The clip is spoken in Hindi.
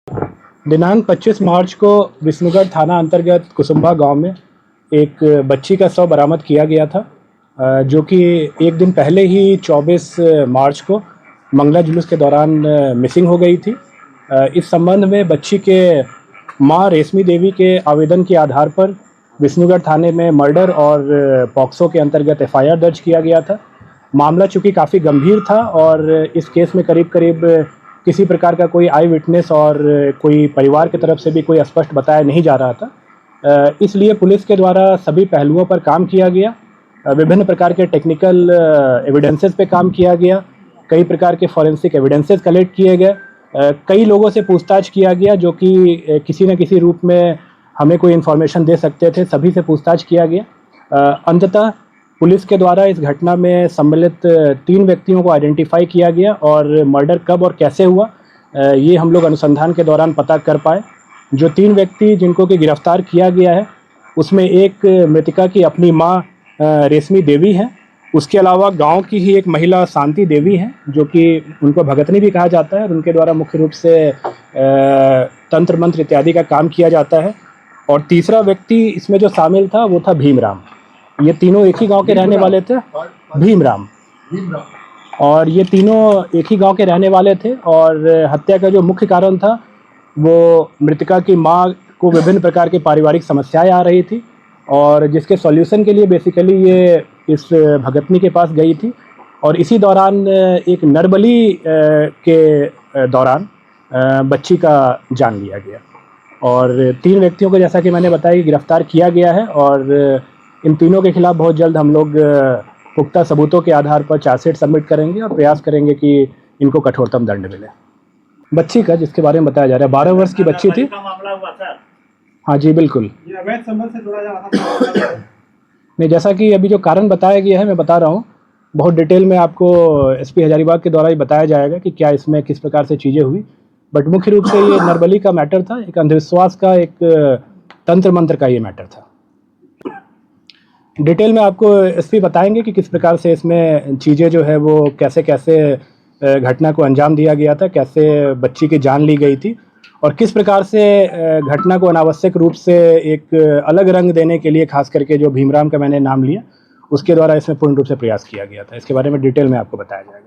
दिनांक 25 मार्च को विष्णुगढ़ थाना अंतर्गत कुसुम्भा गांव में एक बच्ची का शव बरामद किया गया था, जो कि एक दिन पहले ही 24 मार्च को मंगला जुलूस के दौरान मिसिंग हो गई थी। इस संबंध में बच्ची के मां रेशमी देवी के आवेदन के आधार पर विष्णुगढ़ थाने में मर्डर और पॉक्सो के अंतर्गत एफआईआर दर्ज किया गया था। मामला चूँकि काफ़ी गंभीर था और इस केस में करीब करीब किसी प्रकार का कोई आई विटनेस और कोई परिवार की तरफ से भी कोई स्पष्ट बताया नहीं जा रहा था, इसलिए पुलिस के द्वारा सभी पहलुओं पर काम किया गया। विभिन्न प्रकार के टेक्निकल एविडेंसेस पे काम किया गया, कई प्रकार के फॉरेंसिक एविडेंसेस कलेक्ट किए गए, कई लोगों से पूछताछ किया गया जो कि किसी न किसी रूप में हमें कोई इन्फॉर्मेशन दे सकते थे, सभी से पूछताछ किया गया। अंततः पुलिस के द्वारा इस घटना में सम्मिलित 3 व्यक्तियों को आइडेंटिफाई किया गया और मर्डर कब और कैसे हुआ ये हम लोग अनुसंधान के दौरान पता कर पाए। जो 3 व्यक्ति जिनको कि गिरफ्तार किया गया है उसमें एक मृतका की अपनी मां रेशमी देवी है, उसके अलावा गांव की ही एक महिला शांति देवी हैं जो कि उनको भगतनी भी कहा जाता है और उनके द्वारा मुख्य रूप से तंत्र मंत्र इत्यादि का काम किया जाता है। और तीसरा व्यक्ति इसमें जो शामिल था वो था भीमराम। ये तीनों एक ही गांव के रहने वाले थे। भीमराम और ये तीनों एक ही गांव के रहने वाले थे और हत्या का जो मुख्य कारण था वो मृतका की मां को विभिन्न प्रकार की पारिवारिक समस्याएं आ रही थी और जिसके सॉल्यूशन के लिए बेसिकली ये इस भगतनी के पास गई थी और इसी दौरान एक नरबली के दौरान बच्ची का जान लिया गया। और 3 व्यक्तियों को जैसा कि मैंने बताया कि गिरफ्तार किया गया है और इन तीनों के खिलाफ बहुत जल्द हम लोग पुख्ता सबूतों के आधार पर चार्जशीट सबमिट करेंगे और प्रयास करेंगे कि इनको कठोरतम दंड मिले। बच्ची का जिसके बारे में बताया जा रहा है 12 वर्ष की बच्ची थी। हाँ जी बिल्कुल। ये अवैध संबंध से जुड़ा जा रहा था। नहीं, जैसा कि अभी जो कारण बताया गया है मैं बता रहा हूँ, बहुत डिटेल में आपको एसपी हजारीबाग के द्वारा ही बताया जाएगा कि क्या इसमें किस प्रकार से चीज़ें हुई। बट मुख्य रूप से ये नरबली का मैटर था, एक अंधविश्वास का, एक तंत्र मंत्र का ये मैटर था। डिटेल में आपको एसपी बताएंगे कि किस प्रकार से इसमें चीज़ें जो है वो कैसे कैसे घटना को अंजाम दिया गया था, कैसे बच्ची की जान ली गई थी और किस प्रकार से घटना को अनावश्यक रूप से एक अलग रंग देने के लिए खास करके जो भीमराम का मैंने नाम लिया उसके द्वारा इसमें पूर्ण रूप से प्रयास किया गया था। इसके बारे में डिटेल में आपको बताया जाएगा।